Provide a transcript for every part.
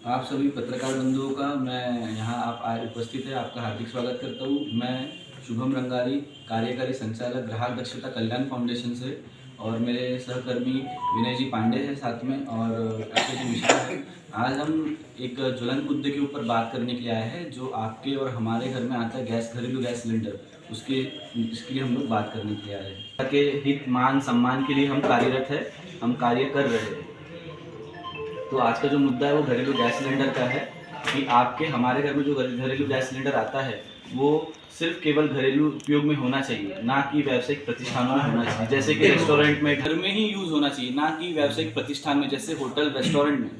आप सभी पत्रकार बंधुओं का मैं यहाँ आप आए उपस्थित है आपका हार्दिक स्वागत करता हूँ। मैं शुभम रंगारी, कार्यकारी संचालक ग्राहक दक्षता कल्याण फाउंडेशन से, और मेरे सहकर्मी विनय जी पांडे हैं साथ में, और अक्षय जी मिश्रा है। आज हम एक ज्वलंत मुद्दे के ऊपर बात करने के लिए आए हैं, जो आपके और हमारे घर में आता है गैस, घरेलू गैस सिलेंडर। इसके लिए हम लोग बात करने के लिए आए हैं। के हित मान सम्मान के लिए हम कार्यरत है, हम कार्य कर रहे हैं। तो आज का जो मुद्दा है वो घरेलू गैस सिलेंडर का है कि आपके हमारे घर में जो घरेलू गैस सिलेंडर आता है वो सिर्फ केवल घरेलू उपयोग में होना चाहिए, ना कि व्यावसायिक प्रतिष्ठानों में होना चाहिए। जैसे कि रेस्टोरेंट में, घर में ही यूज़ होना चाहिए, ना कि व्यावसायिक प्रतिष्ठान में, जैसे होटल रेस्टोरेंट में।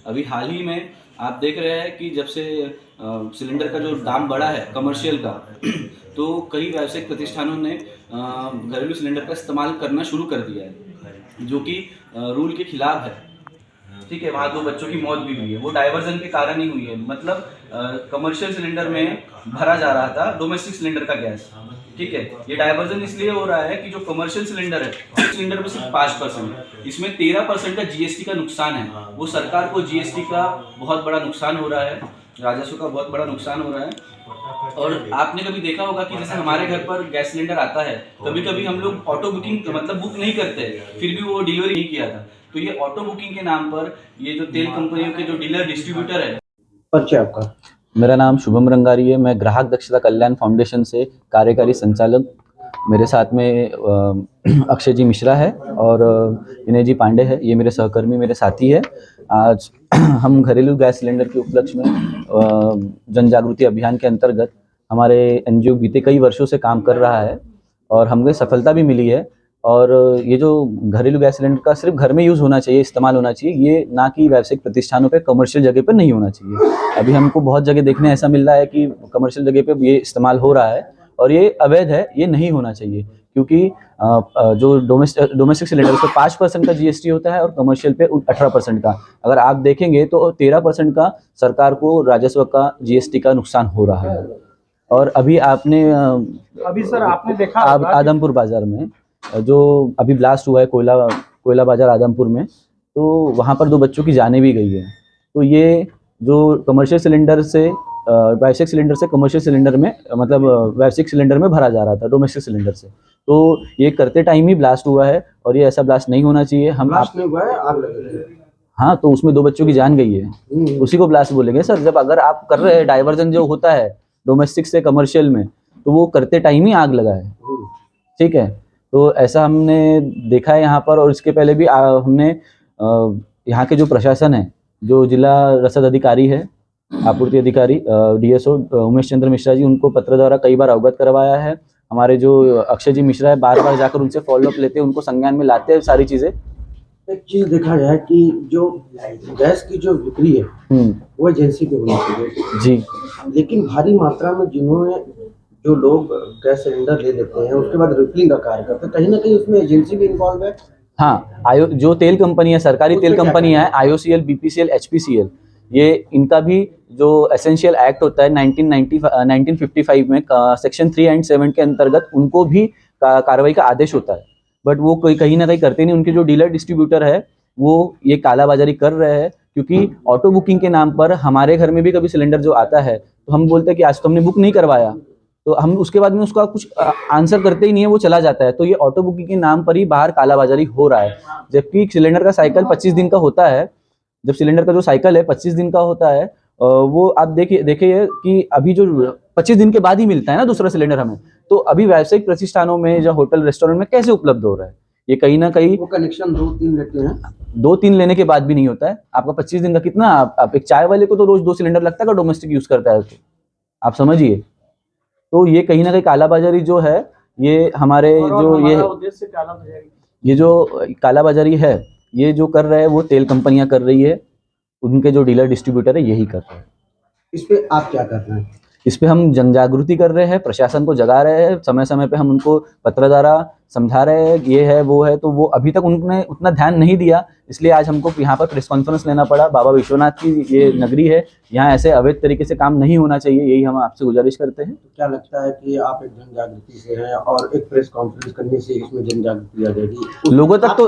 अभी हाल ही में आप देख रहे हैं कि जब से सिलेंडर का जो दाम बढ़ा है कमर्शियल का, तो कई व्यावसायिक प्रतिष्ठानों ने घरेलू सिलेंडर का इस्तेमाल करना शुरू कर दिया है, जो कि रूल के खिलाफ है। ठीक है, वहाँ 2 बच्चों की मौत भी हुई है, वो डाइवर्जन के कारण ही हुई है। मतलब कमर्शियल सिलेंडर में भरा जा रहा था डोमेस्टिक सिलेंडर का गैस। ठीक है, ये डाइवर्जन इसलिए हो रहा है कि जो कमर्शियल सिलेंडर है, सिलेंडर में सिर्फ 5%, इसमें 13% का जीएसटी का नुकसान है। वो सरकार को जीएसटी का बहुत बड़ा नुकसान हो रहा है, राजस्व का बहुत बड़ा नुकसान हो रहा है। और आपने कभी देखा होगा कि जैसे हमारे घर पर गैस सिलेंडर आता है, कभी कभी हम लोग ऑटो बुकिंग मतलब बुक नहीं करते, फिर भी वो डिलीवरी नहीं किया था। तो ये ऑटो बुकिंग के नाम पर ये जो तेल कंपनियों के जो डीलर डिस्ट्रीब्यूटर है। परिचय आपका? मेरा नाम शुभम रंगारी है। मैं ग्राहक दक्षता कल्याण फाउंडेशन से कार्यकारी संचालक, मेरे साथ में अक्षय जी मिश्रा है और विनय जी पांडे है, ये मेरे सहकर्मी, मेरे साथी है। आज हम घरेलू गैस सिलेंडर के उपलक्ष्य में जन जागृति अभियान के अंतर्गत हमारे एनजीओ बीते कई वर्षों से काम कर रहा है और हमें सफलता भी मिली है। और ये जो घरेलू गैस सिलेंडर का सिर्फ घर में यूज़ होना चाहिए, इस्तेमाल होना चाहिए, ये ना कि व्यावसायिक प्रतिष्ठानों पे, कमर्शियल जगह पे नहीं होना चाहिए। अभी हमको बहुत जगह देखने ऐसा मिल रहा है कि कमर्शियल जगह पे ये इस्तेमाल हो रहा है और ये अवैध है, ये नहीं होना चाहिए। क्योंकि जो डोमेस्टिक सिलेंडर उस पर 5% का जीएसटी होता है और कमर्शियल पे 18% का। अगर आप देखेंगे तो 13% का सरकार को राजस्व का, जीएसटी का नुकसान हो रहा है। और अभी आपने अभी सर आपने देखा आदमपुर बाजार में जो अभी ब्लास्ट हुआ है, कोयला बाजार आदमपुर में, तो वहाँ पर 2 बच्चों की जानें भी गई है। तो ये जो कमर्शियल सिलेंडर से व्यावसायिक सिलेंडर से कमर्शियल सिलेंडर में, मतलब व्यावसायिक सिलेंडर में भरा जा रहा था डोमेस्टिक सिलेंडर से, तो ये करते टाइम ही ब्लास्ट हुआ है और ये ऐसा ब्लास्ट नहीं होना चाहिए। हम ब्लास्ट नहीं हुआ है, आग लगी है। हाँ, तो उसमें 2 बच्चों की जान गई है, उसी को ब्लास्ट बोलेंगे सर। जब अगर आप कर रहे हैं डाइवर्जन जो होता है डोमेस्टिक से कमर्शियल में, तो वो करते टाइम ही आग लगा है। ठीक है, तो ऐसा हमने देखा है यहाँ पर। और इसके पहले भी हमने यहाँ के जो प्रशासन है, जो जिला रसद अधिकारी है, आपूर्ति अधिकारी डीएसओ उमेश चंद्र मिश्रा जी, उनको पत्र द्वारा कई बार अवगत करवाया है। हमारे जो अक्षय जी मिश्रा है, बार बार जाकर उनसे फॉलोअप लेते हैं, उनको संज्ञान में लाते हैं सारी चीज़ें। एक चीज देखा जाए कि जो गैस की जो बिक्री है वो एजेंसी पे होनी चाहिए जी, लेकिन भारी मात्रा में जो लोग गैस सिलेंडर ले लेते हैं उसके बाद रिफिलिंग का कार्य करते हैं, कहीं ना कहीं उसमें एजेंसी भी इन्वॉल्व है। हाँ, जो तेल कंपनी है, सरकारी तेल कंपनी है, आईओसीएल, बीपीसीएल, एचपीसीएल, ये इनका भी जो एसेंशियल एक्ट होता है 1955 में सेक्शन 3 एंड 7 के अंतर्गत उनको भी कार्रवाई का आदेश होता है। बट वो कहीं ना कहीं करते नहीं। उनके जो डीलर डिस्ट्रीब्यूटर है वो ये कालाबाजारी कर रहे हैं, क्योंकि ऑटो बुकिंग के नाम पर हमारे घर में भी कभी सिलेंडर जो आता है तो हम बोलते हैं कि आज तो हमने बुक नहीं करवाया, तो हम उसके बाद में उसका कुछ आंसर करते ही नहीं है, वो चला जाता है। तो ये ऑटो बुकिंग के नाम पर ही बाहर कालाबाजारी हो रहा है, जबकि सिलेंडर का साइकिल 25 दिन का होता है। जब सिलेंडर का जो साइकिल है 25 दिन का होता है, वो आप देखिए कि अभी जो 25 दिन के बाद ही मिलता है ना दूसरा सिलेंडर हमें, तो अभी व्यावसायिक प्रतिष्ठानों में या होटल रेस्टोरेंट में कैसे उपलब्ध हो रहा है? ये कहीं ना कहीं वो कनेक्शन 2-3 लेते हैं, 2-3 लेने के बाद भी नहीं होता है। आपका 25 दिन का कितना, आप एक चाय वाले को तो रोज 2 सिलेंडर लगता है, डोमेस्टिक यूज करता है, तो आप समझिए। तो ये कहीं ना कहीं कालाबाजारी जो है, ये हमारे जो ये जो कालाबाजारी है, ये जो कर रहे हैं वो तेल कंपनियां कर रही है, उनके जो डीलर डिस्ट्रीब्यूटर है यही कर रहे हैं। इस पे आप क्या कर रहे हैं? इस पे हम जन जागृति कर रहे हैं, प्रशासन को जगा रहे हैं, समय समय पे हम उनको पत्र द्वारा समझा रहे हैं ये है वो है, तो वो अभी तक उन्होंने उतना ध्यान नहीं दिया। इसलिए आज हमको यहाँ पर प्रेस कॉन्फ्रेंस लेना पड़ा। बाबा विश्वनाथ की ये नगरी है, यहाँ ऐसे अवैध तरीके से काम नहीं होना चाहिए, यही हम आपसे गुजारिश करते हैं। तो क्या लगता है कि आप एक जन जागृति से हैं और एक प्रेस कॉन्फ्रेंस करने से इसमें जन जागृति आ जाएगी? लोगों तक तो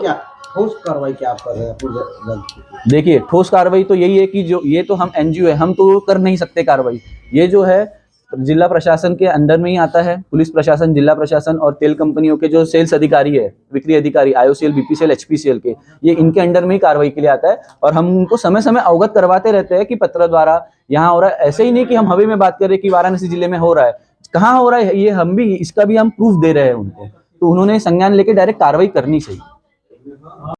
ठोस कार्रवाई क्या आप कर रहे हैं अपनी जल्द? देखिए, ठोस कार्रवाई तो यही है कि जो ये तो हम एनजीओ है, हम तो कर नहीं सकते कार्रवाई। ये जो है जिला प्रशासन के अंडर में ही आता है। पुलिस प्रशासन, जिला प्रशासन और तेल कंपनियों के जो सेल्स अधिकारी है, बिक्री अधिकारी, आईओसीएल, बीपीसीएल, एचपीसीएल के, ये इनके अंडर में ही कार्रवाई के लिए आता है। और हम उनको समय समय अवगत करवाते रहते हैं कि पत्र द्वारा यहाँ हो रहा है। ऐसे ही नहीं कि हम हवा में बात कर रहे हैं कि वाराणसी जिले में हो रहा है, कहाँ हो रहा है ये हम भी, इसका भी हम प्रूफ दे रहे हैं उनको। तो उन्होंने संज्ञान लेके डायरेक्ट कार्रवाई करनी चाहिए।